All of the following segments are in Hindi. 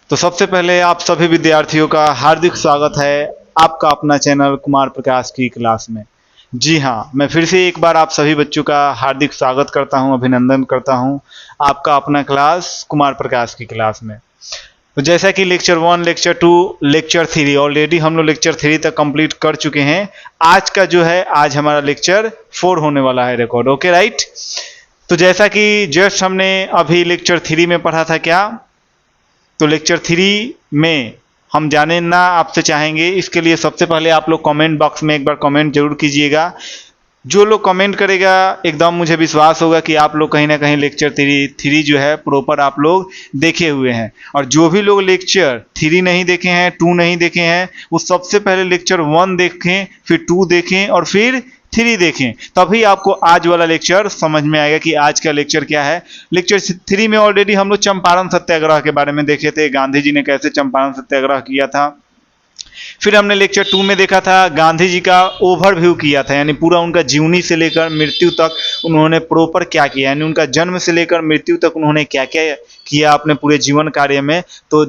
तो सबसे पहले आप सभी विद्यार्थियों का हार्दिक स्वागत है आपका अपना चैनल कुमार प्रकाश की क्लास में। जी हाँ, मैं फिर से एक बार आप सभी बच्चों का हार्दिक स्वागत करता हूं, अभिनंदन करता हूं आपका अपना क्लास कुमार प्रकाश की क्लास में। तो जैसा कि लेक्चर 1, लेक्चर 2, लेक्चर 3 ऑलरेडी हम लोग लेक्चर 3 तक कंप्लीट कर चुके हैं। आज का जो है, आज हमारा लेक्चर 4 होने वाला है रिकॉर्ड। Okay right. तो जैसा कि जस्ट हमने अभी लेक्चर 3 में पढ़ा था क्या, तो लेक्चर 3 में हम जाने ना आपसे चाहेंगे, इसके लिए सबसे पहले आप लोग कमेंट बॉक्स में एक बार कमेंट जरूर कीजिएगा। जो लोग कमेंट करेगा एकदम मुझे विश्वास होगा कि आप लोग कहीं ना कहीं लेक्चर 3 जो है प्रॉपर आप लोग देखे हुए हैं। और जो भी लोग लेक्चर 3 नहीं देखे हैं, 2 नहीं देखे हैं, वो सबसे पहले लेक्चर 1 देखें, फिर 2 देखें और फिर 3 देखें, तभी आपको आज वाला लेक्चर समझ में आएगा कि आज का लेक्चर क्या है। लेक्चर 3 में ऑलरेडी हम लोग चंपारण सत्याग्रह के बारे में देखे थे, गांधी जी ने कैसे चंपारण सत्याग्रह किया था। फिर हमने लेक्चर 2 में देखा था गांधी जी का ओवरव्यू किया था, यानी पूरा उनका जीवनी से लेकर मृत्यु तक उन्होंने प्रॉपर क्या किया, यानी उनका जन्म से लेकर मृत्यु तक उन्होंने क्या क्या किया अपने पूरे जीवन कार्य में। तो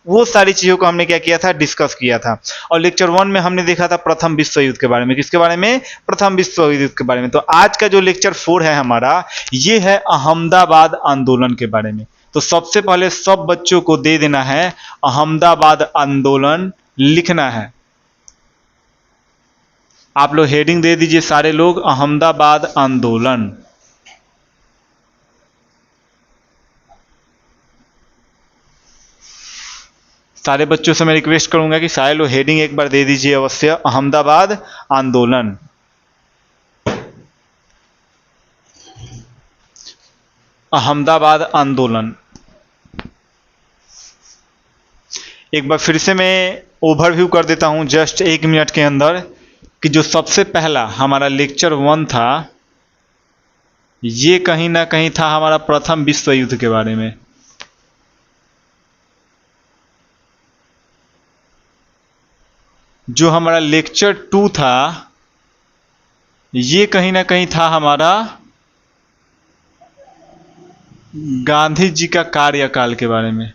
वो सारी चीजों को हमने क्या किया था, डिस्कस किया था। और लेक्चर 1 में हमने देखा था प्रथम विश्व युद्ध के बारे में। किसके बारे में? प्रथम विश्व युद्ध के बारे में। तो आज का जो लेक्चर 4 है हमारा, ये है अहमदाबाद आंदोलन के बारे में। तो सबसे पहले सब बच्चों को दे देना है अहमदाबाद आंदोलन लिखना है। आप लोग हेडिंग दे दीजिए सारे लोग, अहमदाबाद आंदोलन। सारे बच्चों से मैं रिक्वेस्ट करूंगा कि सारे लोग हेडिंग एक बार दे दीजिए अवश्य, अहमदाबाद आंदोलन। अहमदाबाद आंदोलन। एक बार फिर से मैं ओवरव्यू कर देता हूं जस्ट 1 मिनट के अंदर, कि जो सबसे पहला हमारा लेक्चर 1 था, ये कहीं ना कहीं था हमारा प्रथम विश्व युद्ध के बारे में। जो हमारा लेक्चर 2 था, ये कहीं ना कहीं था हमारा गांधी जी का कार्यकाल के बारे में।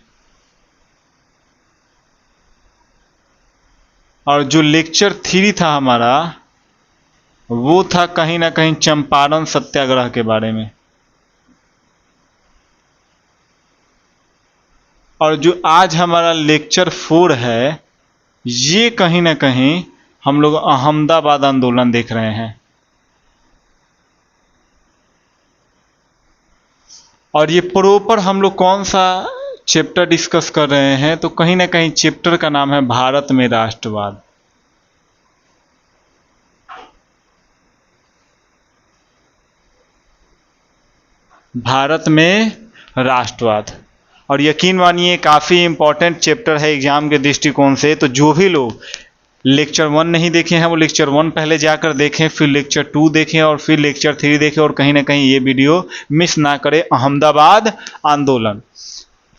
और जो लेक्चर 3 था हमारा, वो था कहीं ना कहीं चंपारण सत्याग्रह के बारे में। और जो आज हमारा लेक्चर 4 है, ये कहीं ना कहीं हम लोग अहमदाबाद आंदोलन देख रहे हैं। और ये प्रॉपर हम लोग कौन सा चैप्टर डिस्कस कर रहे हैं, तो कहीं ना कहीं चैप्टर का नाम है भारत में राष्ट्रवाद। भारत में राष्ट्रवाद। और यकीन मानिए काफ़ी इंपॉर्टेंट चैप्टर है एग्जाम के दृष्टिकोण से। तो जो भी लोग लेक्चर 1 नहीं देखे हैं, वो लेक्चर 1 पहले जाकर देखें, फिर लेक्चर 2 देखें और फिर लेक्चर 3 देखें, और कहीं ना कहीं ये वीडियो मिस ना करें। अहमदाबाद आंदोलन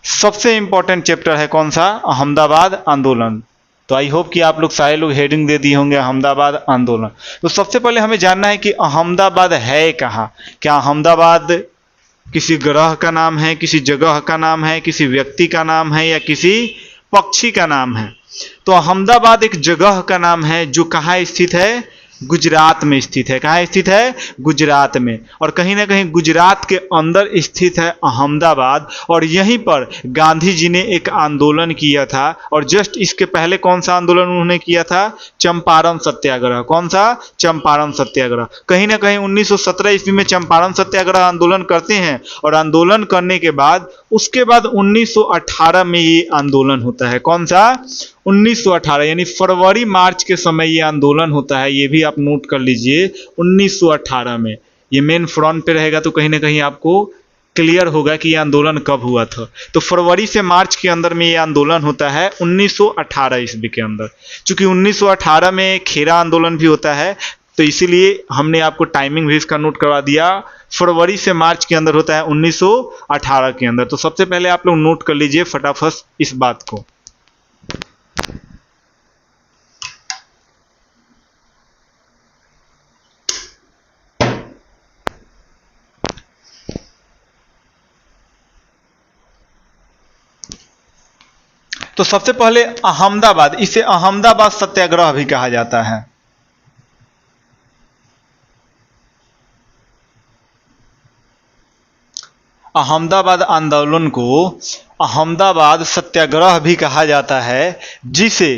सबसे इंपॉर्टेंट चैप्टर है। कौन सा? अहमदाबाद आंदोलन। तो आई होप कि आप लोग सारे लोग हेडिंग दे दिए होंगे, अहमदाबाद आंदोलन। तो सबसे पहले हमें जानना है कि अहमदाबाद है कहाँ। क्या अहमदाबाद किसी ग्रह का नाम है, किसी जगह का नाम है, किसी व्यक्ति का नाम है, या किसी पक्षी का नाम है? तो अहमदाबाद एक जगह का नाम है जो कहाँ स्थित है? गुजरात में स्थित है। कहाँ स्थित है? गुजरात में। और कहीं ना कहीं गुजरात के अंदर स्थित है अहमदाबाद। और यहीं पर गांधी जी ने एक आंदोलन किया था। और जस्ट इसके पहले कौन सा आंदोलन उन्होंने किया था? चंपारण सत्याग्रह। कौन सा? चंपारण सत्याग्रह। कहीं ना कहीं 1917 ईस्वी में चंपारण सत्याग्रह आंदोलन करते हैं। और आंदोलन करने के बाद उसके बाद 1918 में ये आंदोलन होता है। कौन सा? 1918, यानी फरवरी मार्च के समय ये आंदोलन होता है। ये भी आप नोट कर लीजिए, 1918 में। ये मेन फ्रंट पे रहेगा तो कहीं ना कहीं आपको क्लियर होगा कि ये आंदोलन कब हुआ था। तो फरवरी से मार्च के अंदर में ये आंदोलन होता है 1918 ईस्वी के अंदर। चूंकि 1918 में खेरा आंदोलन भी होता है, तो इसीलिए हमने आपको टाइमिंग भी इसका नोट करवा दिया। फरवरी से मार्च के अंदर होता है 1918 के अंदर। तो सबसे पहले आप लोग नोट कर लीजिए फटाफट इस बात को। तो सबसे पहले अहमदाबाद, इसे अहमदाबाद सत्याग्रह भी कहा जाता है। अहमदाबाद आंदोलन को अहमदाबाद सत्याग्रह भी कहा जाता है, जिसे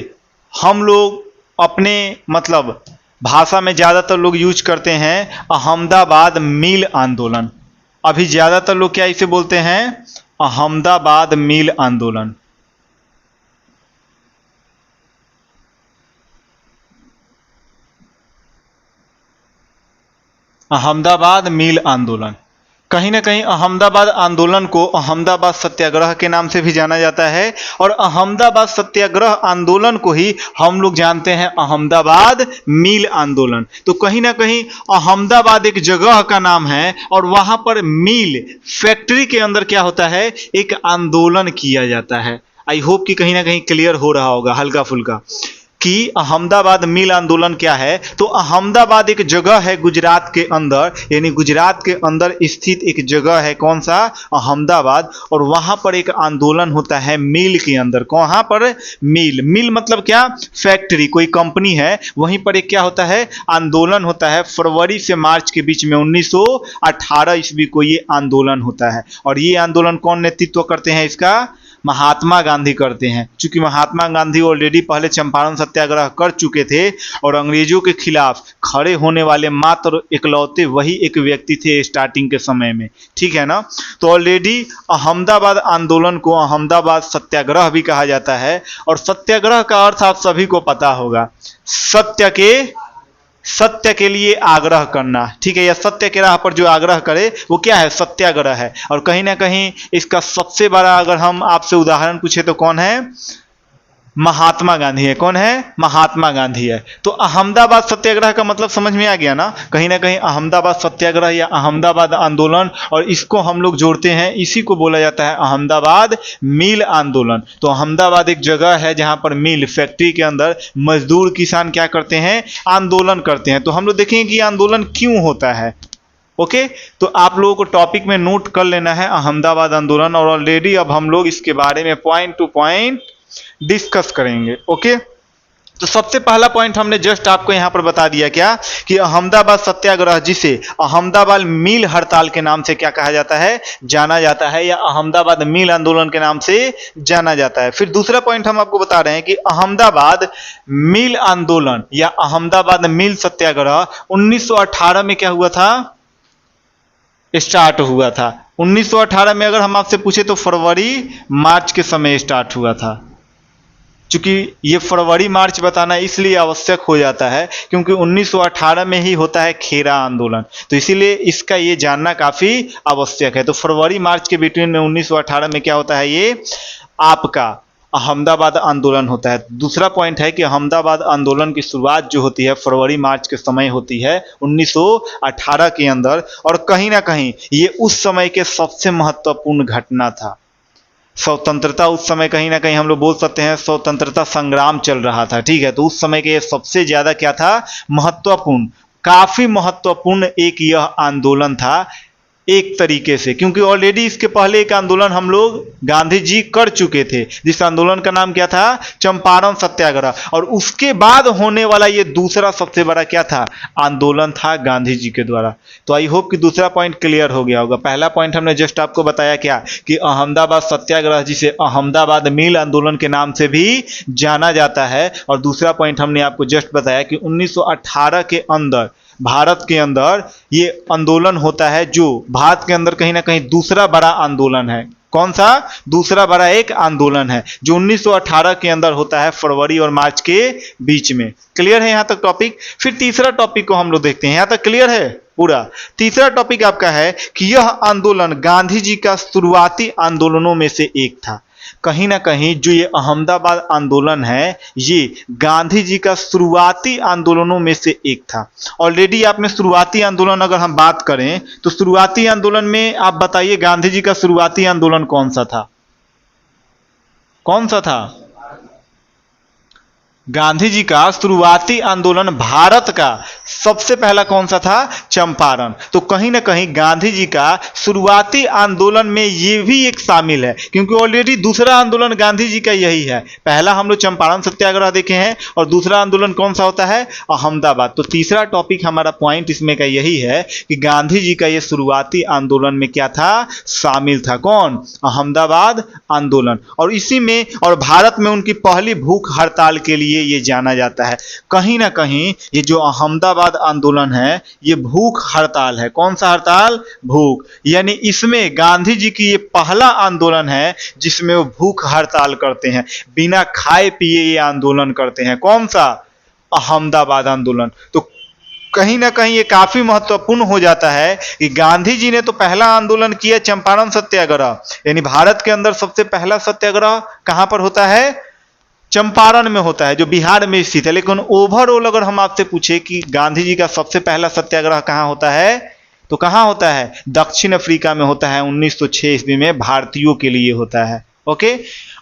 हम लोग अपने मतलब भाषा में ज़्यादातर लोग यूज करते हैं अहमदाबाद मिल आंदोलन। अभी ज़्यादातर लोग क्या इसे बोलते हैं? अहमदाबाद मिल आंदोलन। अहमदाबाद मिल आंदोलन। कहीं ना कहीं अहमदाबाद आंदोलन को अहमदाबाद सत्याग्रह के नाम से भी जाना जाता है, और अहमदाबाद सत्याग्रह आंदोलन को ही हम लोग जानते हैं अहमदाबाद मिल आंदोलन। तो कहीं ना कहीं अहमदाबाद एक जगह का नाम है, और वहां पर मिल फैक्ट्री के अंदर क्या होता है? एक आंदोलन किया जाता है। आई होप कि कहीं ना कहीं क्लियर हो रहा होगा हल्का फुल्का कि अहमदाबाद मिल आंदोलन क्या है। तो अहमदाबाद एक जगह है गुजरात के अंदर, यानी गुजरात के अंदर स्थित एक जगह है। कौन सा? अहमदाबाद। और वहां पर एक आंदोलन होता है मिल के अंदर। कहां पर? मिल। मिल मतलब क्या? फैक्ट्री, कोई कंपनी है, वहीं पर एक क्या होता है? आंदोलन होता है। फरवरी से मार्च के बीच में 1918 ईस्वी को ये आंदोलन होता है। और ये आंदोलन कौन नेतृत्व करते हैं इसका? महात्मा गांधी करते हैं। क्योंकि महात्मा गांधी ऑलरेडी पहले चंपारण सत्याग्रह कर चुके थे, और अंग्रेजों के खिलाफ खड़े होने वाले मात्र इकलौते वही एक व्यक्ति थे स्टार्टिंग के समय में। ठीक है ना? तो ऑलरेडी अहमदाबाद आंदोलन को अहमदाबाद सत्याग्रह भी कहा जाता है। और सत्याग्रह का अर्थ आप सभी को पता होगा, सत्य के लिए आग्रह करना। ठीक है? या सत्य के राह पर जो आग्रह करे वो क्या है? सत्याग्रह है। और कहीं ना कहीं इसका सबसे बड़ा अगर हम आपसे उदाहरण पूछे तो कौन है? महात्मा गांधी है। कौन है? महात्मा गांधी है। तो अहमदाबाद सत्याग्रह का मतलब समझ में आ गया ना? कहीं ना कहीं अहमदाबाद सत्याग्रह या अहमदाबाद आंदोलन, और इसको हम लोग जोड़ते हैं, इसी को बोला जाता है अहमदाबाद मिल आंदोलन। तो अहमदाबाद एक जगह है जहां पर मिल फैक्ट्री के अंदर मजदूर किसान क्या करते हैं? आंदोलन करते हैं। तो हम लोग देखेंगे कि आंदोलन क्यों होता है। ओके, तो आप लोगों को टॉपिक में नोट कर लेना है अहमदाबाद आंदोलन, और ऑलरेडी अब हम लोग इसके बारे में पॉइंट टू पॉइंट डिस्कस करेंगे। ओके, तो सबसे पहला पॉइंट हमने जस्ट आपको यहां पर बता दिया क्या, कि अहमदाबाद सत्याग्रह, जिसे अहमदाबाद मिल हड़ताल के नाम से क्या कहा जाता है? जाना जाता है, या अहमदाबाद मिल आंदोलन के नाम से जाना जाता है। फिर दूसरा पॉइंट हम आपको बता रहे हैं कि अहमदाबाद मिल आंदोलन या अहमदाबाद मिल सत्याग्रह 1918 में क्या हुआ था? स्टार्ट हुआ था। 1918 में अगर हम आपसे पूछे तो फरवरी मार्च के समय स्टार्ट हुआ था। चूंकि ये फरवरी मार्च बताना इसलिए आवश्यक हो जाता है क्योंकि 1918 में ही होता है खेरा आंदोलन, तो इसीलिए इसका ये जानना काफी आवश्यक है। तो फरवरी मार्च के बिटवीन में 1918 में क्या होता है? ये आपका अहमदाबाद आंदोलन होता है। दूसरा पॉइंट है कि अहमदाबाद आंदोलन की शुरुआत जो होती है फरवरी मार्च के समय होती है 1918 के अंदर, और कहीं ना कहीं ये उस समय के सबसे महत्वपूर्ण घटना था। स्वतंत्रता उस समय कहीं ना कहीं हम लोग बोल सकते हैं स्वतंत्रता संग्राम चल रहा था। ठीक है, तो उस समय के सबसे ज्यादा क्या था? महत्वपूर्ण, काफी महत्वपूर्ण एक यह आंदोलन था एक तरीके से, क्योंकि ऑलरेडी इसके पहले एक आंदोलन हम लोग गांधी जी कर चुके थे, जिस आंदोलन का नाम क्या था? चंपारण सत्याग्रह। और उसके बाद होने वाला ये दूसरा सबसे बड़ा क्या था? आंदोलन था गांधी जी के द्वारा। तो आई होप कि दूसरा पॉइंट क्लियर हो गया होगा। पहला पॉइंट हमने जस्ट आपको बताया क्या, कि अहमदाबाद सत्याग्रह, जिसे अहमदाबाद मिल आंदोलन के नाम से भी जाना जाता है, और दूसरा पॉइंट हमने आपको जस्ट बताया कि 1918 के अंदर भारत के अंदर ये आंदोलन होता है, जो भारत के अंदर कहीं ना कहीं दूसरा बड़ा आंदोलन है। कौन सा? दूसरा बड़ा एक आंदोलन है जो 1918 के अंदर होता है फरवरी और मार्च के बीच में। क्लियर है यहां तक टॉपिक? फिर तीसरा टॉपिक को हम लोग देखते हैं। यहां तक क्लियर है पूरा? तीसरा टॉपिक आपका है कि यह आंदोलन गांधी जी का शुरुआती आंदोलनों में से एक था। कहीं ना कहीं जो ये अहमदाबाद आंदोलन है, ये गांधी जी का शुरुआती आंदोलनों में से एक था। ऑलरेडी आपने शुरुआती आंदोलन अगर हम बात करें तो शुरुआती आंदोलन में आप बताइए गांधी जी का शुरुआती आंदोलन कौन सा था? कौन सा था? गांधी जी का शुरुआती आंदोलन भारत का सबसे पहला कौन सा था? चंपारण। तो कहीं ना कहीं गांधी जी का शुरुआती आंदोलन में ये भी एक शामिल है, क्योंकि ऑलरेडी दूसरा आंदोलन गांधी जी का यही है। पहला हम लोग चंपारण सत्याग्रह देखे हैं और दूसरा आंदोलन कौन सा होता है? अहमदाबाद। तो तीसरा टॉपिक हमारा पॉइंट इसमें का यही है कि गांधी जी का ये शुरुआती आंदोलन में क्या था? शामिल था। कौन? अहमदाबाद आंदोलन। और इसी में और भारत में उनकी पहली भूख हड़ताल के लिए ये जाना जाता है। कहीं ना कहीं ये जो अहमदाबाद आंदोलन है ये भूख हड़ताल है। कौन सा हड़ताल? भूख। यानी इसमें गांधी जी की ये पहला आंदोलन है जिसमें वो भूख हड़ताल करते हैं, बिना खाए पिए ये आंदोलन करते हैं। कौन सा? अहमदाबाद आंदोलन। तो कहीं ना कहीं ये काफी महत्वपूर्ण हो जाता है कि गांधी जी ने तो पहला आंदोलन किया चंपारण सत्याग्रह, यानी भारत के अंदर सबसे पहला सत्याग्रह कहां पर होता है? चंपारण में होता है, जो बिहार में स्थित है। लेकिन ओवरऑल अगर हम आपसे पूछे कि गांधी जी का सबसे पहला सत्याग्रह कहां होता है, तो कहां होता है? दक्षिण अफ्रीका में होता है। 1906 ईस्वी में भारतीयों के लिए होता है। ओके।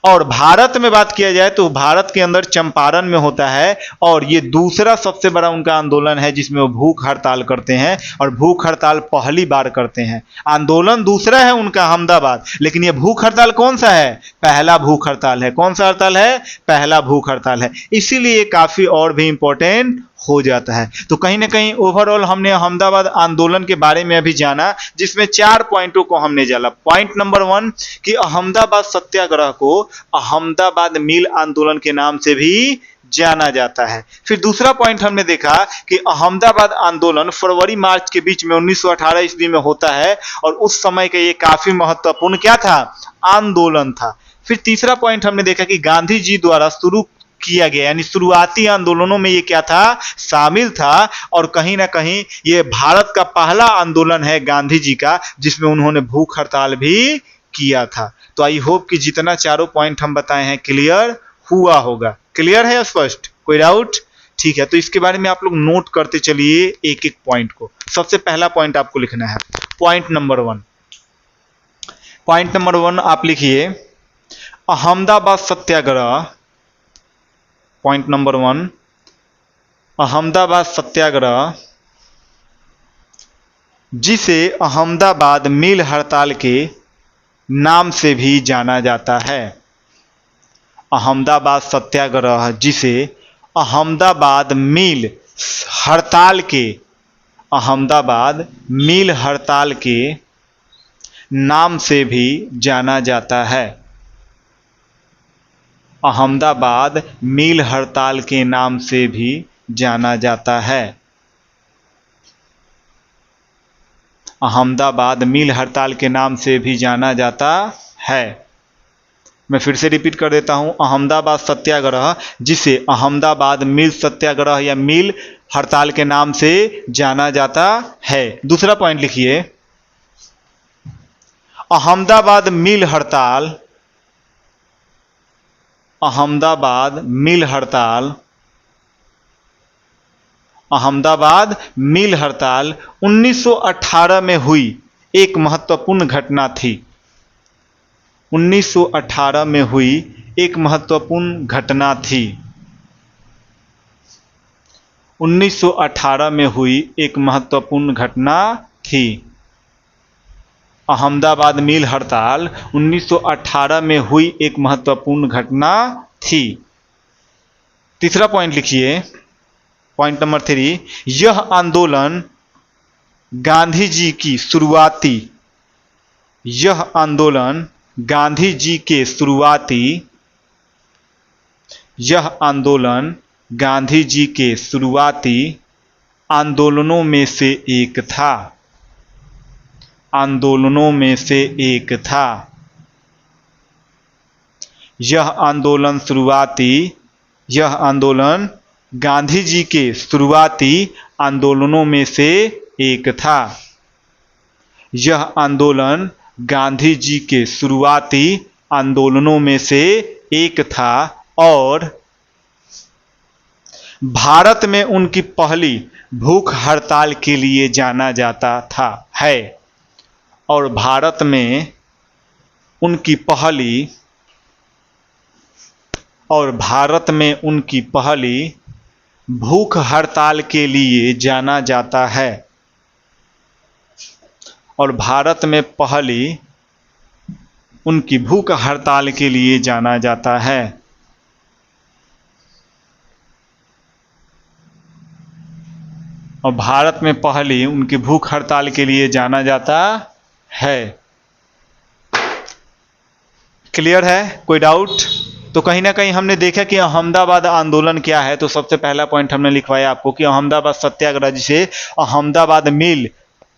और भारत में बात किया जाए तो भारत के अंदर चंपारण में होता है, और ये दूसरा सबसे बड़ा उनका आंदोलन है जिसमें वो भूख हड़ताल करते हैं, और भूख हड़ताल पहली बार करते हैं। आंदोलन दूसरा है उनका अहमदाबाद, लेकिन ये भूख हड़ताल कौन सा है? पहला भूख हड़ताल है। कौन सा हड़ताल है? पहला भूख हड़ताल है। इसीलिए काफी और भी इंपॉर्टेंट हो जाता है। तो कहीं ना कहीं ओवरऑल हमने अहमदाबाद आंदोलन के बारे में अभी जाना, जिसमें 4 पॉइंटों को हमने जाना। पॉइंट नंबर 1 कि अहमदाबाद सत्याग्रह को अहमदाबाद मिल आंदोलन के नाम से भी जाना जाता है। फिर दूसरा पॉइंट हमने देखा कि अहमदाबाद आंदोलन फरवरी मार्च के बीच में 1918 ईस्वी में होता है, और उस समय का ये काफी महत्वपूर्ण क्या था? आंदोलन था। फिर तीसरा पॉइंट हमने देखा कि गांधी जी द्वारा शुरू किया गया, यानी शुरुआती आंदोलनों में ये क्या था? शामिल था। और कहीं ना कहीं ये भारत का पहला आंदोलन है गांधी जी का जिसमें उन्होंने भूख हड़ताल भी किया था। तो आई होप कि जितना चारों पॉइंट हम बताए हैं क्लियर हुआ होगा। क्लियर है? स्पष्ट? कोई डाउट? ठीक है, तो इसके बारे में आप लोग नोट करते चलिए एक एक पॉइंट को। सबसे पहला पॉइंट आपको लिखना है, पॉइंट नंबर 1। पॉइंट नंबर 1 आप लिखिए, अहमदाबाद सत्याग्रह। पॉइंट नंबर 1, अहमदाबाद सत्याग्रह, जिसे अहमदाबाद मिल हड़ताल के नाम से भी जाना जाता है। अहमदाबाद सत्याग्रह जिसे अहमदाबाद मिल हड़ताल के, अहमदाबाद मिल हड़ताल के नाम से भी जाना जाता है। अहमदाबाद मिल हड़ताल के नाम से भी जाना जाता है। अहमदाबाद मिल हड़ताल के नाम से भी जाना जाता है। मैं फिर से रिपीट कर देता हूं, अहमदाबाद सत्याग्रह जिसे अहमदाबाद मिल सत्याग्रह या मिल हड़ताल के नाम से जाना जाता है। दूसरा पॉइंट लिखिए, अहमदाबाद मिल हड़ताल, अहमदाबाद मिल हड़ताल, अहमदाबाद मिल हड़ताल 1918 में हुई एक महत्वपूर्ण घटना थी। 1918 में हुई एक महत्वपूर्ण घटना थी। 1918 में हुई एक महत्वपूर्ण घटना थी। अहमदाबाद मिल हड़ताल 1918 में हुई एक महत्वपूर्ण घटना थी। तीसरा पॉइंट लिखिए, पॉइंट नंबर 3, यह आंदोलन गांधी जी की शुरुआती, यह आंदोलन गांधी जी के शुरुआती, यह आंदोलन गांधी जी के शुरुआती आंदोलनों में से एक था। आंदोलनों में से एक था। यह आंदोलन शुरुआती, यह आंदोलन गांधी जी के शुरुआती आंदोलनों में से एक था। यह आंदोलन गांधी जी के शुरुआती आंदोलनों में से एक था और भारत में उनकी पहली भूख हड़ताल के लिए जाना जाता था है। और भारत में उनकी पहली, और भारत में उनकी पहली भूख हड़ताल के लिए जाना जाता है और भारत में पहली उनकी भूख हड़ताल के लिए जाना जाता है। और भारत में पहली उनकी भूख हड़ताल के लिए जाना जाता है। क्लियर है? कोई डाउट? तो कहीं ना कहीं हमने देखा कि अहमदाबाद आंदोलन क्या है। तो सबसे पहला पॉइंट हमने लिखवाया आपको कि अहमदाबाद सत्याग्रह, जिसे अहमदाबाद मिल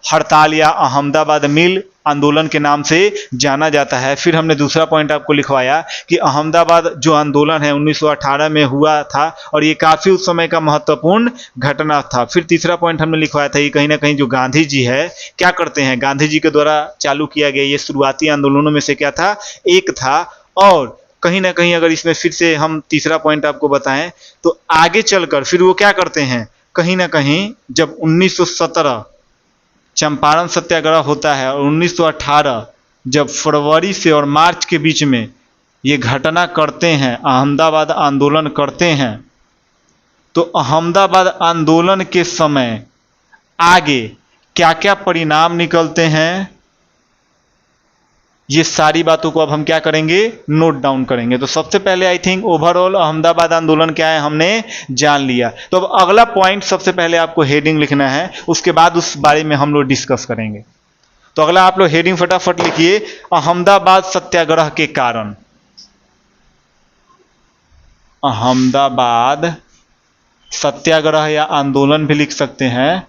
हड़ताल या अहमदाबाद मिल आंदोलन के नाम से जाना जाता है। फिर हमने दूसरा पॉइंट आपको लिखवाया कि अहमदाबाद जो आंदोलन है 1918 में हुआ था और ये काफ़ी उस समय का महत्वपूर्ण घटना था। फिर तीसरा पॉइंट हमने लिखवाया था कि कहीं ना कहीं जो गांधी जी है क्या करते हैं, गांधी जी के द्वारा चालू किया गया ये शुरुआती आंदोलनों में से क्या था, एक था। और कहीं ना कहीं अगर इसमें फिर से हम तीसरा पॉइंट आपको बताएं तो आगे चलकर फिर वो क्या करते हैं, कहीं ना कहीं जब 1917 चंपारण सत्याग्रह होता है और 1918 जब फरवरी से और मार्च के बीच में ये घटना करते हैं, अहमदाबाद आंदोलन करते हैं, तो अहमदाबाद आंदोलन के समय आगे क्या क्या परिणाम निकलते हैं, ये सारी बातों को अब हम क्या करेंगे, नोट डाउन करेंगे। तो सबसे पहले आई थिंक ओवरऑल अहमदाबाद आंदोलन क्या है हमने जान लिया। तो अब अगला पॉइंट सबसे पहले आपको हेडिंग लिखना है, उसके बाद उस बारे में हम लोग डिस्कस करेंगे। तो अगला आप लोग हेडिंग फटाफट लिखिए, अहमदाबाद सत्याग्रह के कारण। अहमदाबाद सत्याग्रह या आंदोलन भी लिख सकते हैं,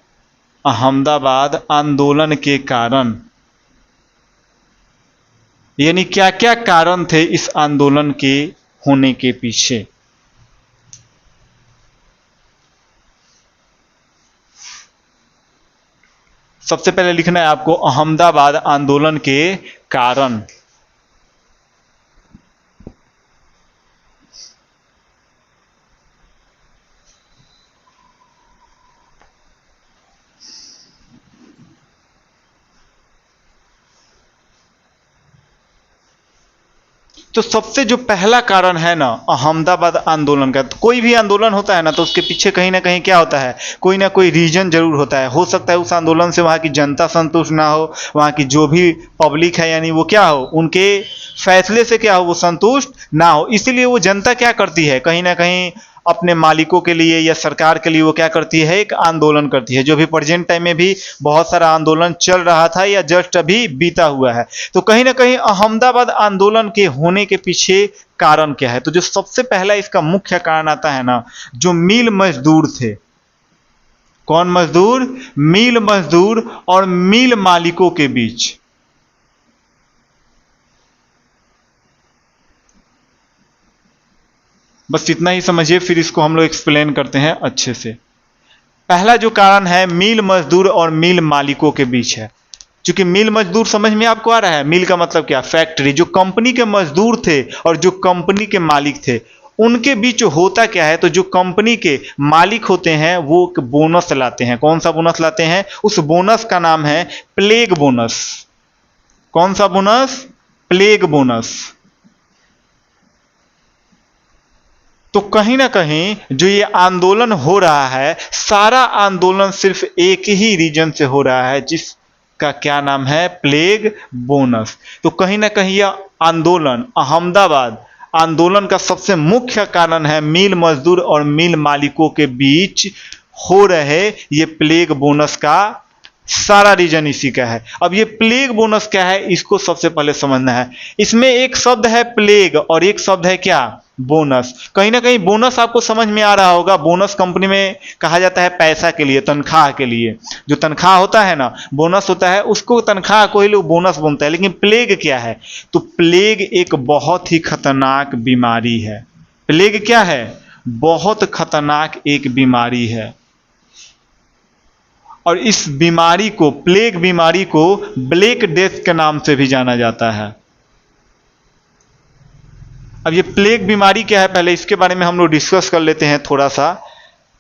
अहमदाबाद आंदोलन के कारण। यानी क्या क्या कारण थे इस आंदोलन के होने के पीछे। सबसे पहले लिखना है आपको अहमदाबाद आंदोलन के कारण। तो सबसे जो पहला कारण है ना अहमदाबाद आंदोलन का, तो कोई भी आंदोलन होता है ना तो उसके पीछे कहीं ना कहीं क्या होता है, कोई ना कोई रीजन जरूर होता है। हो सकता है उस आंदोलन से वहाँ की जनता संतुष्ट ना हो, वहाँ की जो भी पब्लिक है यानी वो क्या हो, उनके फैसले से क्या हो वो संतुष्ट ना हो, इसीलिए वो जनता क्या करती है, कहीं ना कहीं अपने मालिकों के लिए या सरकार के लिए वो क्या करती है, एक आंदोलन करती है। जो भी प्रेजेंट टाइम में भी बहुत सारा आंदोलन चल रहा था या जस्ट अभी बीता हुआ है। तो कहीं ना कहीं अहमदाबाद आंदोलन के होने के पीछे कारण क्या है, तो जो सबसे पहला इसका मुख्य कारण आता है ना, जो मिल मजदूर थे। कौन मजदूर? मिल मजदूर और मिल मालिकों के बीच। बस इतना ही समझिए, फिर इसको हम लोग एक्सप्लेन करते हैं अच्छे से। पहला जो कारण है मिल मजदूर और मिल मालिकों के बीच है। क्योंकि मिल मजदूर समझ में आपको आ रहा है, मिल का मतलब क्या, फैक्ट्री। जो कंपनी के मजदूर थे और जो कंपनी के मालिक थे उनके बीच होता क्या है, तो जो कंपनी के मालिक होते हैं वो बोनस लाते हैं। कौन सा बोनस लाते हैं? उस बोनस का नाम है प्लेग बोनस। कौन सा बोनस? Plague bonus. तो कहीं ना कहीं जो ये आंदोलन हो रहा है, सारा आंदोलन सिर्फ एक ही रीजन से हो रहा है, जिसका क्या नाम है, प्लेग बोनस। तो कहीं ना कहीं यह आंदोलन, अहमदाबाद आंदोलन का सबसे मुख्य कारण है मिल मजदूर और मिल मालिकों के बीच हो रहे ये प्लेग बोनस का सारा रीजन इसी का है। अब ये प्लेग बोनस क्या है, इसको सबसे पहले समझना है। इसमें एक शब्द है प्लेग और एक शब्द है क्या, बोनस। कहीं ना कहीं बोनस आपको समझ में आ रहा होगा, बोनस कंपनी में कहा जाता है पैसा के लिए, तनख्वाह के लिए। जो तनख्वाह होता है ना, बोनस होता है, उसको तनख्वाह को ही लोग बोनस बोलते हैं। लेकिन प्लेग क्या है, तो प्लेग एक बहुत ही खतरनाक बीमारी है। प्लेग क्या है? बहुत खतरनाक एक बीमारी है। और इस बीमारी को, प्लेग बीमारी को ब्लैक डेथ के नाम से भी जाना जाता है। अब ये प्लेग बीमारी क्या है, पहले इसके बारे में हम लोग डिस्कस कर लेते हैं थोड़ा सा।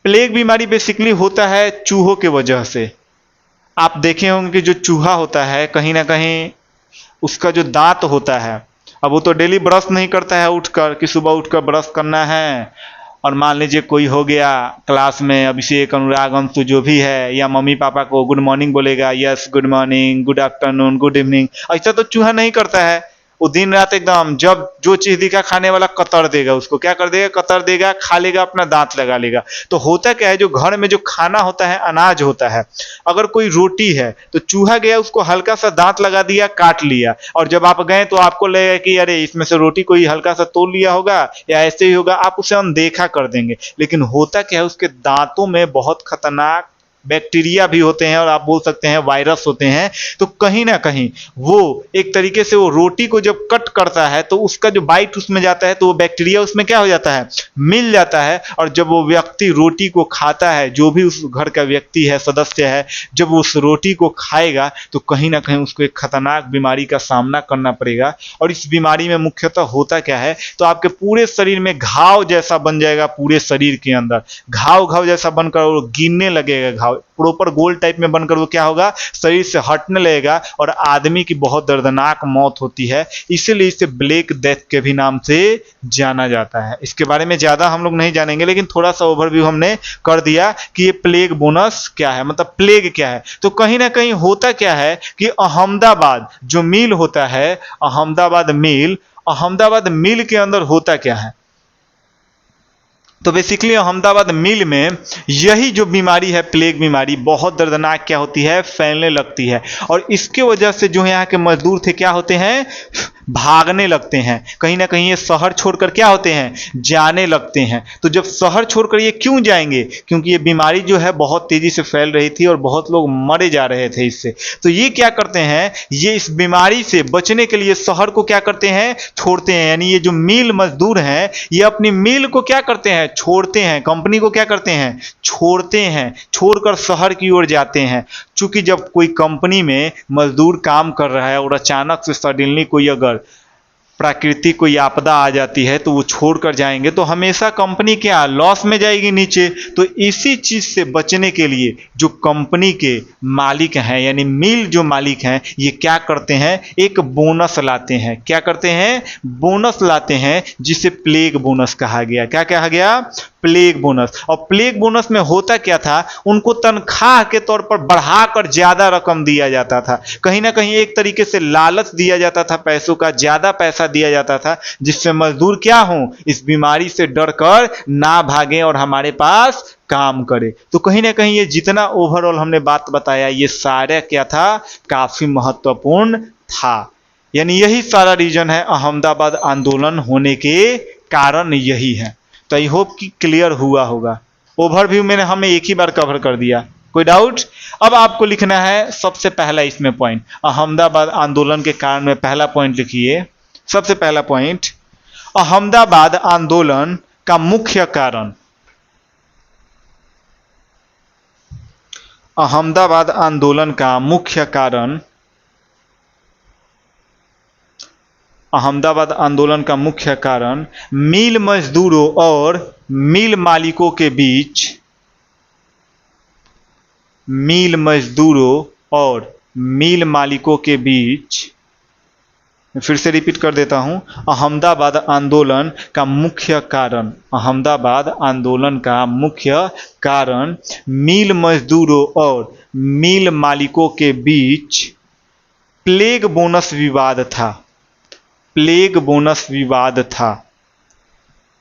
प्लेग बीमारी बेसिकली होता है चूहों के वजह से। आप देखे होंगे कि जो चूहा होता है कहीं ना कहीं उसका जो दांत होता है, अब वो तो डेली ब्रश नहीं करता है उठकर कि सुबह उठकर ब्रश करना है और मान लीजिए कोई हो गया क्लास में अभिषेक, अनुराग, अंशु जो भी है, या मम्मी पापा को गुड मॉर्निंग बोलेगा, yes good morning, good afternoon, good evening. ऐसा तो चूहा नहीं करता है। वो दिन रात एकदम जब जो चीज दिखा खाने वाला कतर देगा, उसको क्या कर देगा, कतर देगा, खा लेगा, अपना दांत लगा लेगा। तो होता क्या है, जो घर में जो खाना होता है, अनाज होता है, अगर कोई रोटी है तो चूहा गया उसको हल्का सा दांत लगा दिया, काट लिया, और जब आप गए तो आपको लगेगा कि अरे इसमें से रोटी कोई हल्का सा तोड़ लिया होगा या ऐसे ही होगा, आप उसे अनदेखा कर देंगे। लेकिन होता क्या है, उसके दांतों में बहुत खतरनाक बैक्टीरिया भी होते हैं, और आप बोल सकते हैं वायरस होते हैं। तो कहीं ना कहीं वो एक तरीके से वो रोटी को जब कट करता है तो उसका जो बाइट उसमें जाता है, तो वो बैक्टीरिया उसमें क्या हो जाता है, मिल जाता है। और जब वो व्यक्ति रोटी को खाता है, जो भी उस घर का व्यक्ति है, सदस्य है, जब वो उस रोटी को खाएगा तो कहीं ना कहीं उसको एक खतरनाक बीमारी का सामना करना पड़ेगा। और इस बीमारी में मुख्यतः होता क्या है, तो आपके पूरे शरीर में घाव जैसा बन जाएगा, पूरे शरीर के अंदर घाव घाव जैसा बनकर वो गिरने लगेगा, घाव प्रॉपर गोल टाइप में बनकर वो क्या होगा, शरीर से हटने लगेगा, और आदमी की बहुत दर्दनाक मौत होती है। इसीलिए इसे ब्लैक डेथ के भी नाम से जाना जाता है। इसके बारे में ज्यादा हम लोग नहीं जानेंगे, लेकिन थोड़ा सा ओवरव्यू हमने कर दिया कि ये प्लेग बोनस क्या है, मतलब प्लेग क्या है। तो कहीं ना कहीं होता क्या है कि अहमदाबाद जो मिल होता है, अहमदाबाद मिल के अंदर होता क्या है, तो बेसिकली अहमदाबाद मिल में यही जो बीमारी है, प्लेग बीमारी, बहुत दर्दनाक क्या होती है, फैलने लगती है। और इसके वजह से जो यहाँ के मजदूर थे क्या होते हैं, भागने लगते हैं। कहीं ना कहीं ये शहर छोड़कर क्या होते हैं, जाने लगते हैं। तो जब शहर छोड़कर ये क्यों जाएंगे, क्योंकि ये बीमारी जो है बहुत तेजी से फैल रही थी और बहुत लोग मरे जा रहे थे इससे। तो ये क्या करते हैं, ये इस बीमारी से बचने के लिए शहर को क्या करते हैं, छोड़ते हैं। यानी ये जो मिल मजदूर हैं, ये अपनी मिल को क्या करते हैं, छोड़ते हैं, कंपनी को क्या करते हैं, छोड़ते हैं, छोड़कर शहर की ओर जाते हैं। चूंकि जब कोई कंपनी में मजदूर काम कर रहा है और अचानक से सडनली कोई अगर प्राकृतिक कोई आपदा आ जाती है तो वो छोड़कर जाएंगे, तो हमेशा कंपनी क्या लॉस में जाएगी नीचे। तो इसी चीज से बचने के लिए जो कंपनी के मालिक हैं, यानी मिल जो मालिक हैं, ये क्या करते हैं, एक बोनस लाते हैं। क्या करते हैं, बोनस लाते हैं, जिसे प्लेग बोनस कहा गया। क्या कहा गया, प्लेग बोनस। और प्लेग बोनस में होता क्या था, उनको तनख्वाह के तौर पर बढ़ाकर ज्यादा रकम दिया जाता था। कहीं ना कहीं एक तरीके से लालच दिया जाता था, पैसों का ज्यादा पैसा दिया जाता था, जिससे मजदूर क्या हों, इस बीमारी से डरकर ना भागें और हमारे पास काम करे। तो कहीं ना कहीं ये जितना ओवरऑल हमने बात बताया, ये सारा क्या था, काफी महत्वपूर्ण था। यानी यही सारा रीजन है अहमदाबाद आंदोलन होने के कारण यही है। तो आई होप कि क्लियर हुआ होगा। ओवरव्यू मैंने हमें एक ही बार कवर कर दिया, कोई डाउट। अब आपको लिखना है सबसे पहला इसमें पॉइंट, अहमदाबाद आंदोलन के कारण में पहला पॉइंट लिखिए। सबसे पहला पॉइंट, अहमदाबाद आंदोलन का मुख्य कारण, अहमदाबाद आंदोलन का मुख्य कारण, अहमदाबाद आंदोलन का मुख्य कारण मिल मजदूरों और मिल मालिकों के बीच, मिल मजदूरों और मिल मालिकों के बीच, फिर से रिपीट कर देता हूं, अहमदाबाद आंदोलन का मुख्य कारण, अहमदाबाद आंदोलन का मुख्य कारण मिल मजदूरों और मिल मालिकों के बीच प्लेग बोनस विवाद था। प्लेग बोनस विवाद था।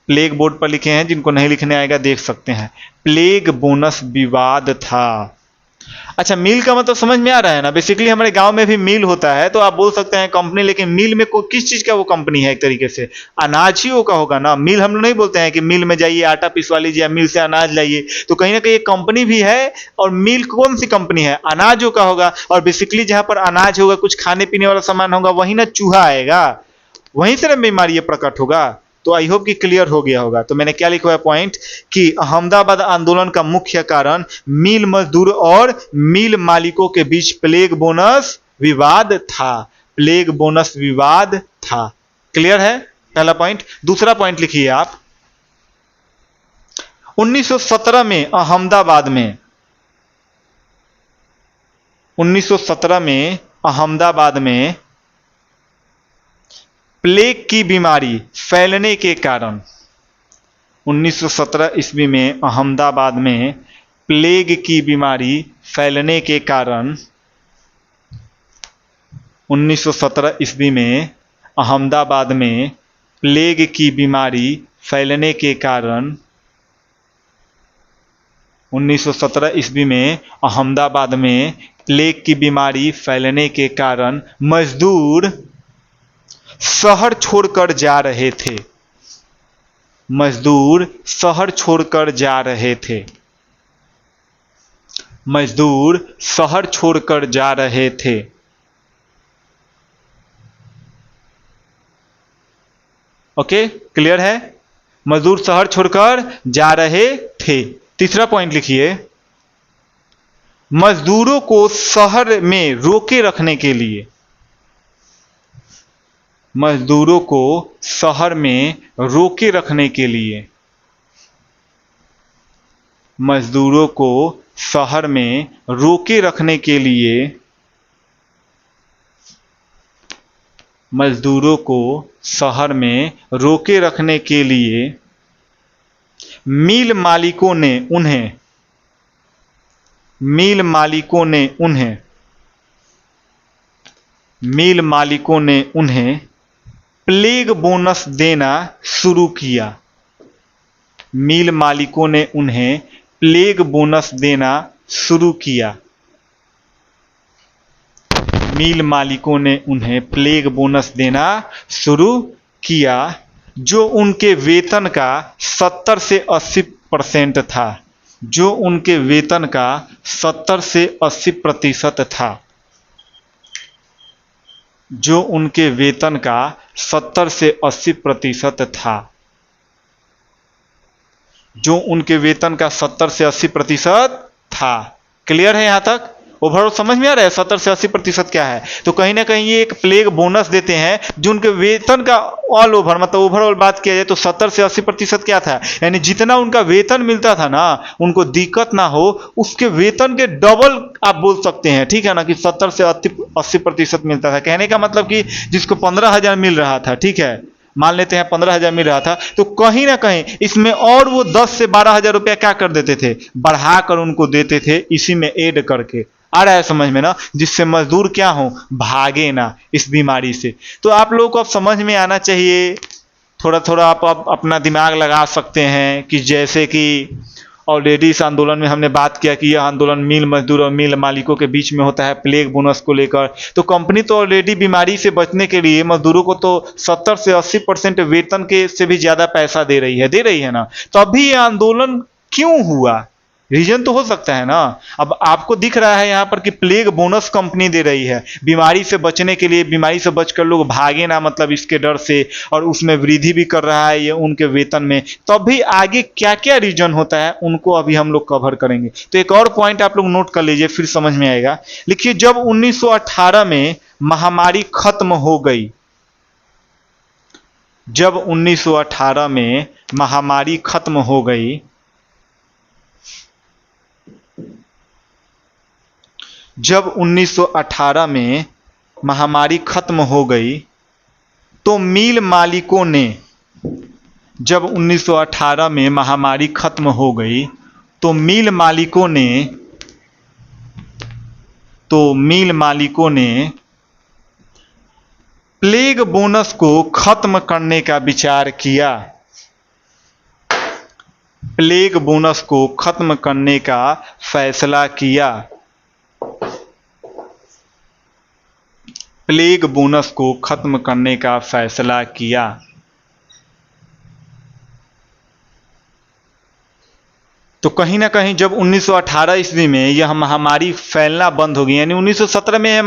प्लेग बोर्ड पर लिखे हैं, जिनको नहीं लिखने आएगा देख सकते हैं। प्लेग बोनस विवाद था। अच्छा, मिल का मतलब समझ में आ रहा है ना। बेसिकली हमारे गांव में भी मिल होता है, तो आप बोल सकते हैं कंपनी, लेकिन मिल में किस चीज का वो कंपनी है, एक तरीके से अनाज ही का होगा ना। मिल हम लोग नहीं बोलते हैं कि मिल में जाइए आटा पिसवा लीजिए या मिल से अनाज लाइए। तो कहीं ना कहीं एक कंपनी भी है, और मिल कौन सी कंपनी है, अनाजों का होगा। और बेसिकली जहां पर अनाज होगा, कुछ खाने पीने वाला सामान होगा, वहीं ना चूहा आएगा, वहीं से ना बीमारी ये प्रकट होगा। तो आई होप कि क्लियर हो गया होगा। तो मैंने क्या लिखा है पॉइंट, कि अहमदाबाद आंदोलन का मुख्य कारण मिल मजदूर और मिल मालिकों के बीच प्लेग बोनस विवाद था। प्लेग बोनस विवाद था। क्लियर है पहला पॉइंट। दूसरा पॉइंट लिखिए आप, 1917 में अहमदाबाद में, 1917 में अहमदाबाद में प्लेग की बीमारी फैलने के कारण, 1917 ईस्वी में अहमदाबाद में प्लेग की बीमारी फैलने के कारण 1917 ईस्वी में अहमदाबाद में प्लेग की बीमारी फैलने के कारण 1917 ईस्वी में अहमदाबाद में प्लेग की बीमारी फैलने के कारण मजदूर शहर छोड़कर जा रहे थे। मजदूर शहर छोड़कर जा रहे थे। मजदूर शहर छोड़कर जा रहे थे। ओके, क्लियर है? मजदूर शहर छोड़कर जा रहे थे। तीसरा पॉइंट लिखिए, मजदूरों को शहर में रोके रखने के लिए, मजदूरों को शहर में रोके रखने के लिए, मजदूरों को शहर में रोके रखने के लिए, मजदूरों को शहर में रोके रखने के लिए मिल मालिकों ने उन्हें मिल मालिकों ने उन्हें मिल मालिकों ने उन्हें प्लेग बोनस देना शुरू किया। मिल मालिकों ने उन्हें प्लेग बोनस देना शुरू किया। मिल मालिकों ने उन्हें प्लेग बोनस देना शुरू किया, जो उनके वेतन का 70 से 80% था। जो उनके वेतन का 70 से 80% था। जो उनके वेतन का 70 से 80% था। जो उनके वेतन का 70 से 80% था। क्लियर है यहां तक? ओवरऑल समझ में आ रहा है 70 से 80% क्या है? तो कहीं ना कहीं ये एक प्लेग बोनस देते हैं जो उनके वेतन का ऑल ओवर, मतलब ओवरऑल बात किया जाए तो 70 से 80% क्या था, यानी जितना उनका वेतन मिलता था ना, उनको दिक्कत ना हो, उसके वेतन के डबल आप बोल सकते हैं। ठीक है ना, कि 70 से 80% मिलता था। कहने का मतलब कि जिसको 15,000 मिल रहा था, ठीक है, मान लेते हैं 15,000 मिल रहा था, तो कहीं ना कहीं इसमें और वो 10 से 12,000 रुपया क्या कर देते थे, बढ़ाकर उनको देते थे, इसी में ऐड करके। आ रहा है समझ में ना? जिससे मजदूर क्या हो, भागे ना इस बीमारी से। तो आप लोगों को अब समझ में आना चाहिए, थोड़ा थोड़ा आप अपना दिमाग लगा सकते हैं कि जैसे कि ऑलरेडी इस आंदोलन में हमने बात किया कि यह आंदोलन मिल मजदूर और मिल मालिकों के बीच में होता है प्लेग बोनस को लेकर। तो कंपनी तो ऑलरेडी बीमारी से बचने के लिए मजदूरों को तो 70 से 80% वेतन के से भी ज्यादा पैसा दे रही है ना। तभी यह आंदोलन क्यों हुआ, रीजन तो हो सकता है ना। अब आपको दिख रहा है यहाँ पर कि प्लेग बोनस कंपनी दे रही है बीमारी से बचने के लिए, बीमारी से बचकर लोग भागे ना, मतलब इसके डर से, और उसमें वृद्धि भी कर रहा है ये उनके वेतन में। तो अभी आगे क्या क्या रीजन होता है उनको अभी हम लोग कवर करेंगे। तो एक और पॉइंट आप लोग नोट कर लीजिए, फिर समझ में आएगा। लिखिए, जब 1918 में महामारी खत्म हो गई, जब 1918 में महामारी खत्म हो गई, जब 1918 में महामारी खत्म हो गई तो मिल मालिकों ने, जब 1918 में महामारी खत्म हो गई तो मिल मालिकों ने प्लेग बोनस को खत्म करने का विचार किया। प्लेग बोनस को खत्म करने का फैसला किया। प्लेग बोनस को खत्म करने का फैसला किया। तो कहीं ना कहीं जब 1918 ईस्वी में यह महामारी फैलना बंद हो गई, यानी 1917 में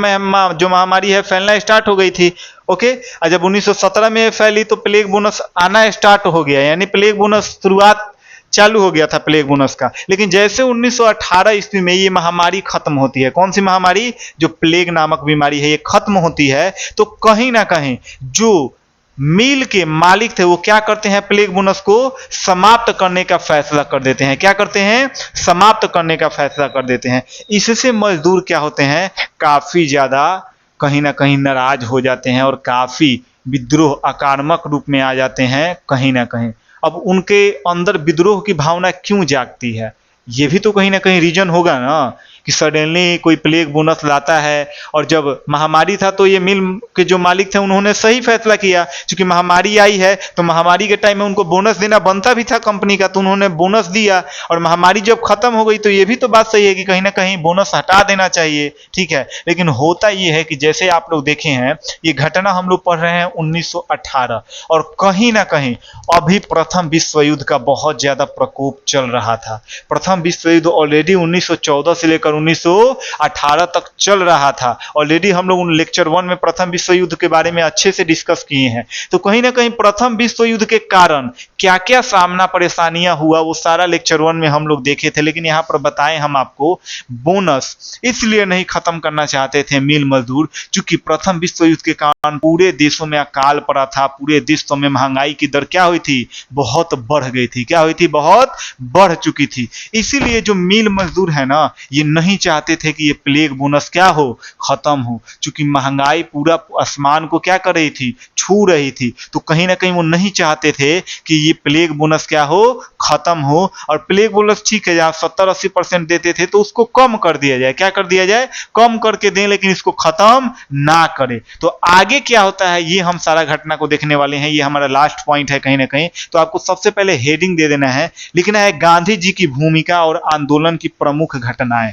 जो महामारी है फैलना स्टार्ट हो गई थी। ओके, और जब 1917 में फैली तो प्लेग बोनस आना स्टार्ट हो गया, यानी प्लेग बोनस शुरुआत चालू हो गया था प्लेग बोनस का। लेकिन जैसे 1918 ईस्वी में ये महामारी खत्म होती है, कौन सी महामारी, जो प्लेग नामक बीमारी है, ये खत्म होती है, तो कहीं ना कहीं जो मिल के मालिक थे वो क्या करते हैं, प्लेग बोनस को समाप्त करने का फैसला कर देते हैं। क्या करते हैं, समाप्त करने का फैसला कर देते हैं। इससे मजदूर क्या होते हैं, काफी ज्यादा कहीं ना कहीं नाराज हो जाते हैं और काफी विद्रोह आक्रामक रूप में आ जाते हैं कहीं ना कहीं। अब उनके अंदर विद्रोह की भावना क्यों जागती है? ये भी तो कहीं ना कहीं रीजन होगा ना कि सडनली कोई प्लेग बोनस लाता है। और जब महामारी था तो ये मिल के जो मालिक थे उन्होंने सही फैसला किया, क्योंकि महामारी आई है तो महामारी के टाइम में उनको बोनस देना बनता भी था कंपनी का, तो उन्होंने बोनस दिया। और महामारी जब खत्म हो गई तो ये भी तो बात सही है कि कहीं ना कहीं बोनस हटा देना चाहिए, ठीक है। लेकिन होता ये है कि जैसे आप लोग देखे हैं, ये घटना हम लोग पढ़ रहे हैं 1918, और कहीं ना कहीं अभी प्रथम विश्व युद्ध का बहुत ज्यादा प्रकोप चल रहा था। प्रथम विश्व युद्ध ऑलरेडी 1914 से लेकर 1918 तक चल रहा था। ऑलरेडी हम लोग उन लेक्चर 1 में प्रथम विश्व युद्ध के बारे में अच्छे से डिस्कस किए हैं। तो कहीं ना कहीं प्रथम विश्व युद्ध के कारण क्या क्या सामना परेशानियां हुआ वो सारा लेक्चर 1 में हम लोग देखे थे। लेकिन यहाँ पर बताएं हम आपको, बोनस इसलिए नहीं खत्म करना चाहते थे मिल मजदूर, क्योंकि प्रथम विश्व युद्ध के कारण पूरे देशों में अकाल पड़ा था, पूरे देशों में महंगाई की दर क्या हुई थी, बहुत बढ़ गई थी। क्या हुई थी? बहुत बढ़ चुकी थी। इसीलिए जो मिल मजदूर है ना, ये नहीं चाहते थे कि ये प्लेग बोनस क्या हो, खत्म हो, क्योंकि महंगाई पूरा आसमान को क्या कर रही थी, छू रही थी। तो कहीं ना कहीं वो नहीं चाहते थे कि ये प्लेग बोनस क्या हो, खत्म हो। और प्लेग बोनस ठीक है, जहां 70-80% देते थे तो उसको कम कर दिया जाए। क्या कर दिया जाए? कम करके दें, लेकिन इसको खत्म ना करे। तो आगे क्या होता है ये हम सारा घटना को देखने वाले हैं। ये हमारा लास्ट पॉइंट है कहीं ना कहीं। तो आपको सबसे पहले हेडिंग दे देना है, लिखना है गांधी जी की भूमिका और आंदोलन की प्रमुख घटनाएं।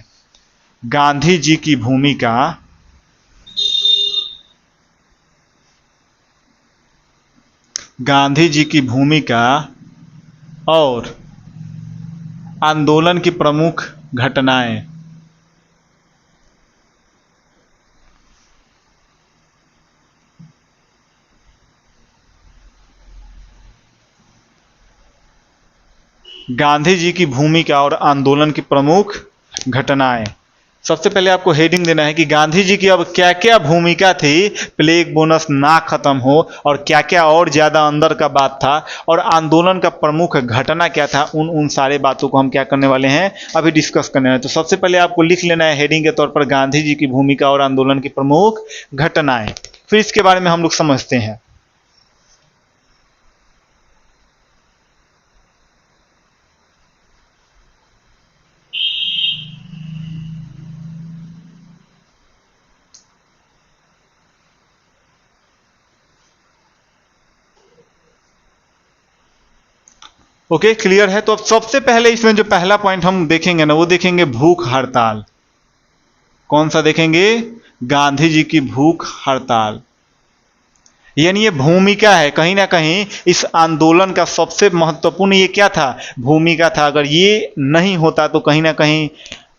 गांधी जी की भूमिका गांधी जी की भूमिका और आंदोलन की प्रमुख घटनाएं। गांधी जी की भूमिका और आंदोलन की प्रमुख घटनाएं। सबसे पहले आपको हेडिंग देना है कि गांधी जी की अब क्या क्या भूमिका थी प्लेग बोनस ना खत्म हो, और क्या क्या और ज्यादा अंदर का बात था, और आंदोलन का प्रमुख घटना क्या था। उन सारे बातों को हम क्या करने वाले हैं, अभी डिस्कस करने वाले हैं। तो सबसे पहले आपको लिख लेना है हेडिंग के तौर पर गांधी जी की भूमिका और आंदोलन की प्रमुख घटनाएं। फिर इसके बारे में हम लोग समझते हैं। ओके, क्लियर है। तो अब सबसे पहले इसमें जो पहला पॉइंट हम देखेंगे ना, वो देखेंगे भूख हड़ताल। कौन सा देखेंगे? गांधी जी की भूख हड़ताल। यानी ये भूमिका है, कहीं ना कहीं इस आंदोलन का सबसे महत्वपूर्ण ये क्या था, भूमिका था। अगर ये नहीं होता तो कहीं ना कहीं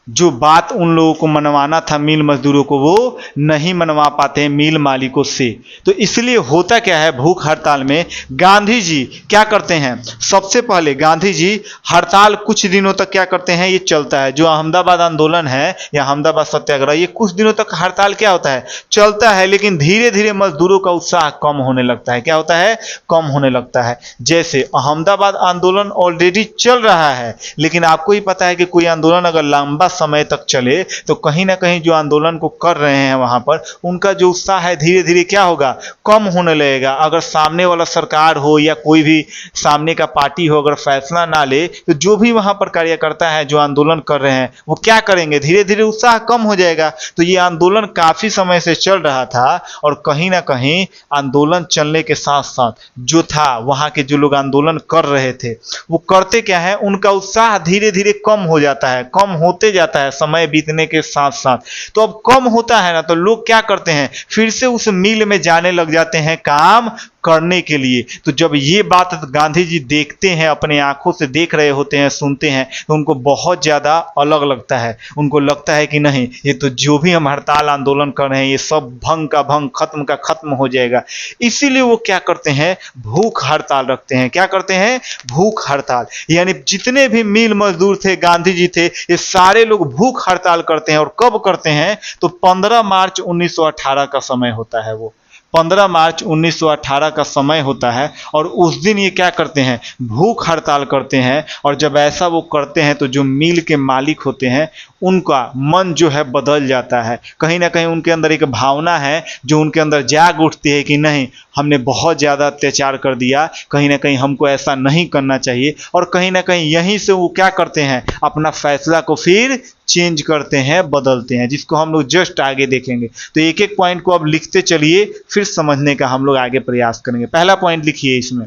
जो बात उन लोगों को मनवाना था मिल मजदूरों को, वो नहीं मनवा पाते हैं मिल मालिकों से। तो इसलिए होता क्या है, भूख हड़ताल में गांधी जी क्या करते हैं, सबसे पहले गांधी जी हड़ताल कुछ दिनों तक क्या करते हैं, ये चलता है। जो अहमदाबाद आंदोलन है या अहमदाबाद सत्याग्रह, ये कुछ दिनों तक हड़ताल क्या होता है, चलता है। लेकिन धीरे धीरे मजदूरों का उत्साह कम होने लगता है। क्या होता है? कम होने लगता है। जैसे अहमदाबाद आंदोलन ऑलरेडी चल रहा है, लेकिन आपको ही पता है कि कोई आंदोलन अगर लंबा समय तक चले तो कहीं ना कहीं जो आंदोलन को कर रहे हैं वहां पर उनका जो उत्साह है धीरे धीरे क्या होगा, कम होने लगेगा। अगर सामने वाला सरकार हो या कोई भी सामने का पार्टी हो, अगर फैसला ना ले तो जो भी वहां पर कार्यकर्ता है जो आंदोलन कर रहे हैं वो क्या करेंगे, धीरे धीरे उत्साह कम हो जाएगा। तो ये आंदोलन काफी समय से चल रहा था, और कहीं ना कहीं आंदोलन चलने के साथ साथ जो था वहां के जो लोग आंदोलन कर रहे थे वो करते क्या है, उनका उत्साह धीरे धीरे कम हो जाता है, कम होते जाता है समय बीतने के साथ साथ। तो अब कम होता है ना, तो लोग क्या करते हैं, फिर से उस मिल में जाने लग जाते हैं काम करने के लिए। तो जब ये बात गांधी जी देखते हैं, अपने आंखों से देख रहे होते हैं, सुनते हैं, तो उनको बहुत ज्यादा अलग लगता है। उनको लगता है कि नहीं, ये तो जो भी हम हड़ताल आंदोलन कर रहे हैं ये सब भंग का भंग, खत्म का खत्म हो जाएगा। इसीलिए वो क्या करते हैं, भूख हड़ताल रखते हैं। क्या करते हैं? भूख हड़ताल। यानी जितने भी मिल मजदूर थे, गांधी जी थे, ये सारे लोग भूख हड़ताल करते हैं। और कब करते हैं? तो 15 मार्च 1918 का समय होता है। वो 15 मार्च 1918 का समय होता है और उस दिन ये क्या करते हैं, भूख हड़ताल करते हैं। और जब ऐसा वो करते हैं तो जो मिल के मालिक होते हैं उनका मन जो है बदल जाता है। कहीं ना कहीं उनके अंदर एक भावना है जो उनके अंदर जाग उठती है कि नहीं, हमने बहुत ज़्यादा अत्याचार कर दिया, कहीं ना कहीं हमको ऐसा नहीं करना चाहिए। और कहीं ना कहीं यहीं से वो क्या करते हैं, अपना फैसला को फिर चेंज करते हैं, बदलते हैं, जिसको हम लोग जस्ट आगे देखेंगे। तो एक एक पॉइंट को अब लिखते चलिए, फिर समझने का हम लोग आगे प्रयास करेंगे। पहला पॉइंट लिखिए इसमें,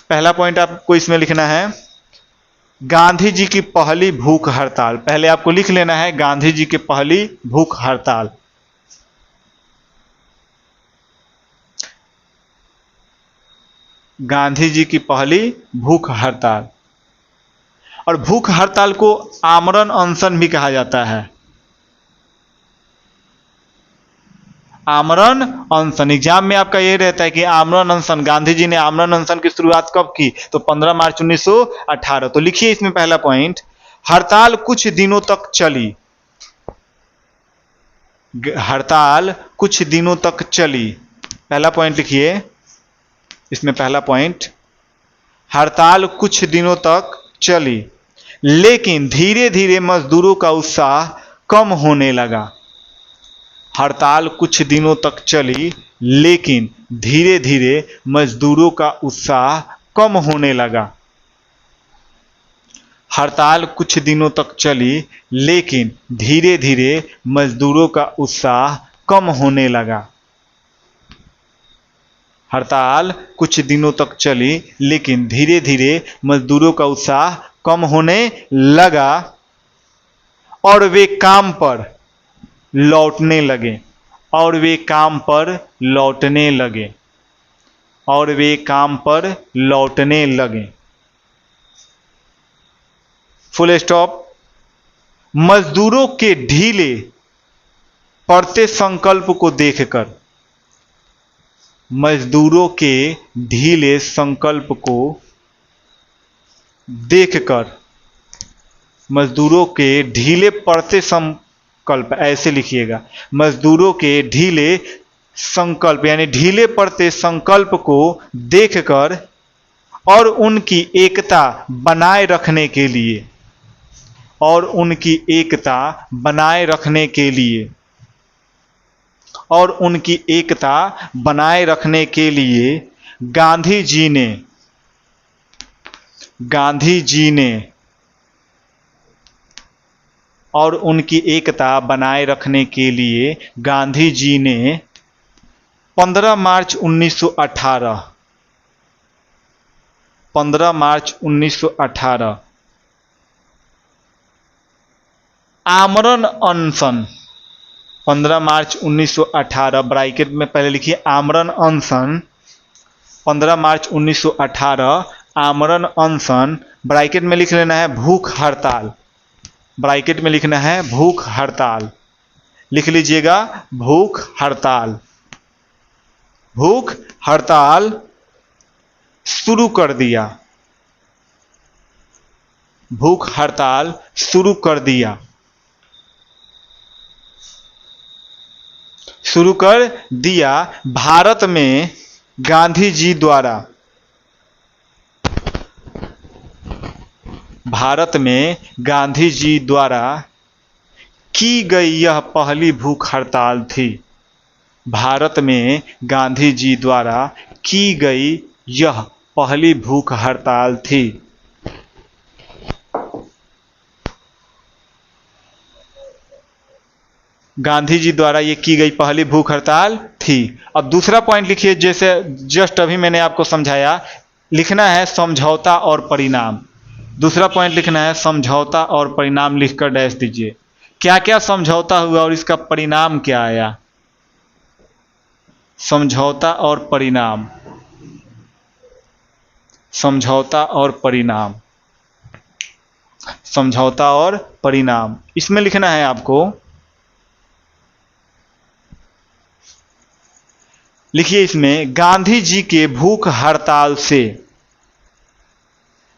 पहला पॉइंट आपको इसमें लिखना है गांधी जी की पहली भूख हड़ताल। पहले आपको लिख लेना है गांधी जी की पहली भूख हड़ताल। गांधी जी की पहली भूख हड़ताल। और भूख हड़ताल को आमरण अनशन भी कहा जाता है। आमरण अनशन एग्जाम में आपका ये रहता है कि आमरण अनशन, गांधी जी ने आमरण अनशन की शुरुआत कब की, तो 15 मार्च 1918। तो लिखिए इसमें पहला पॉइंट, हड़ताल कुछ दिनों तक चली। हड़ताल कुछ दिनों तक चली। पहला पॉइंट लिखिए इसमें, पहला पॉइंट, हड़ताल कुछ दिनों तक चली लेकिन धीरे धीरे मजदूरों का उत्साह कम होने लगा। हड़ताल कुछ दिनों तक चली लेकिन धीरे धीरे मजदूरों का उत्साह कम होने लगा। हड़ताल कुछ दिनों तक चली लेकिन धीरे धीरे मजदूरों का उत्साह कम होने लगा। हड़ताल कुछ दिनों तक चली लेकिन धीरे धीरे मजदूरों का उत्साह कम होने लगा और वे काम पर लौटने लगे। और वे काम पर लौटने लगे। और वे काम पर लौटने लगे। Full stop. मजदूरों के ढीले पड़ते संकल्प को देखकर, मजदूरों के ढीले संकल्प को देखकर, मजदूरों के ढीले पड़ते संकल्प, ऐसे लिखिएगा, मजदूरों के ढीले संकल्प यानी ढीले पड़ते संकल्प को देखकर और उनकी एकता बनाए रखने के लिए, और उनकी एकता बनाए रखने के लिए, और उनकी एकता बनाए रखने के लिए गांधी जी ने, गांधी जी ने, और उनकी एकता बनाए रखने के लिए गांधी जी ने 15 मार्च 1918, 15 मार्च 1918 आमरण अनशन, 15 मार्च 1918 ब्रैकेट में पहले लिखिए आमरण अनशन, 15 मार्च 1918 आमरण अनशन, ब्रैकेट में लिख लेना है भूख हड़ताल, ब्रैकेट में लिखना है भूख हड़ताल, लिख लीजिएगा भूख हड़ताल। भूख हड़ताल शुरू कर दिया, भूख हड़ताल शुरू कर दिया, शुरू कर दिया भारत में गांधी जी द्वारा, भारत में गांधी जी द्वारा की गई यह पहली भूख हड़ताल थी। भारत में गांधी जी द्वारा की गई यह पहली भूख हड़ताल थी। गांधी जी द्वारा ये की गई पहली भूख हड़ताल थी। अब दूसरा पॉइंट लिखिए, जैसे जस्ट अभी मैंने आपको समझाया, लिखना है समझौता और परिणाम। दूसरा पॉइंट लिखना है समझौता और परिणाम, लिखकर डैश दीजिए। क्या क्या समझौता हुआ और इसका परिणाम क्या आया। समझौता और परिणाम, समझौता और परिणाम, समझौता और परिणाम, इसमें लिखना है आपको, लिखिए इसमें गांधी जी के भूख हड़ताल से,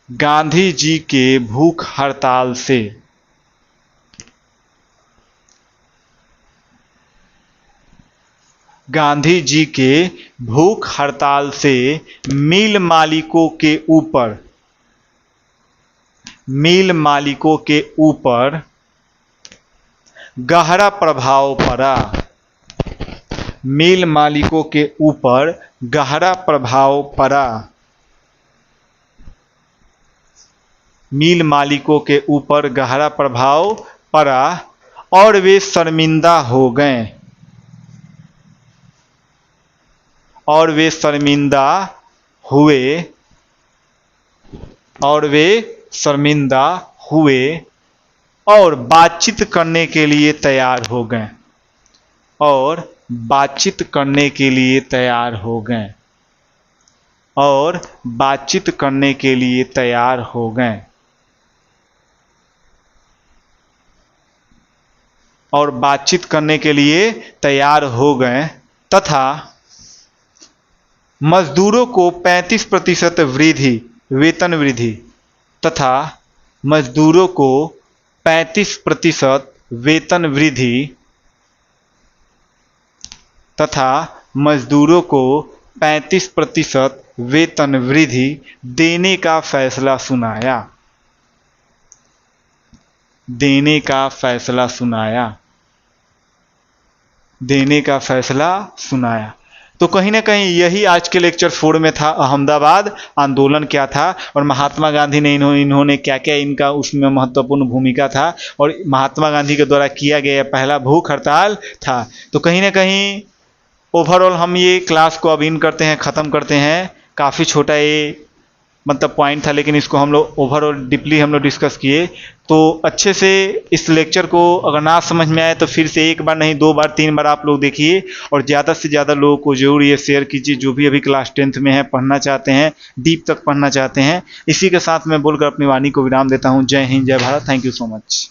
गांधी जी के भूख हड़ताल से गांधी जी के भूख हड़ताल से मिल मालिकों के ऊपर गहरा प्रभाव पड़ा। मिल मालिकों के ऊपर गहरा प्रभाव पड़ा। मिल मालिकों के ऊपर गहरा प्रभाव पड़ा और वे शर्मिंदा हो गए। और वे शर्मिंदा हुए और बातचीत करने के लिए तैयार हो गए। और बातचीत करने के लिए तैयार हो गए। और बातचीत करने के लिए तैयार हो गए। और बातचीत करने के लिए तैयार हो गए तथा मजदूरों को 35% वेतन वृद्धि तथा मजदूरों को 35% वेतन वृद्धि तथा मजदूरों को 35% वेतन वृद्धि देने का फैसला सुनाया। देने का फैसला सुनाया। देने का फैसला सुनाया। तो कहीं ना कहीं यही आज के लेक्चर 4 में था। अहमदाबाद आंदोलन क्या था और महात्मा गांधी ने इन्होंने क्या क्या इनका उसमें महत्वपूर्ण भूमिका था और महात्मा गांधी के द्वारा किया गया पहला भूख हड़ताल था। तो कहीं ना कहीं ओवरऑल हम ये क्लास को अब इन करते हैं, ख़त्म करते हैं। काफ़ी छोटा ये मतलब पॉइंट था, लेकिन इसको हम लोग ओवरऑल डीपली हम लोग डिस्कस किए। तो अच्छे से इस लेक्चर को अगर ना समझ में आए तो फिर से एक बार नहीं 2 बार 3 बार आप लोग देखिए और ज़्यादा से ज़्यादा लोगों को जरूर ये शेयर कीजिए जो भी अभी क्लास 10th में है, पढ़ना चाहते हैं, डीप तक पढ़ना चाहते हैं। इसी के साथ मैं बोलकर अपनी वाणी को विराम देता हूँ। जय हिंद, जय Bharat. Thank you so much.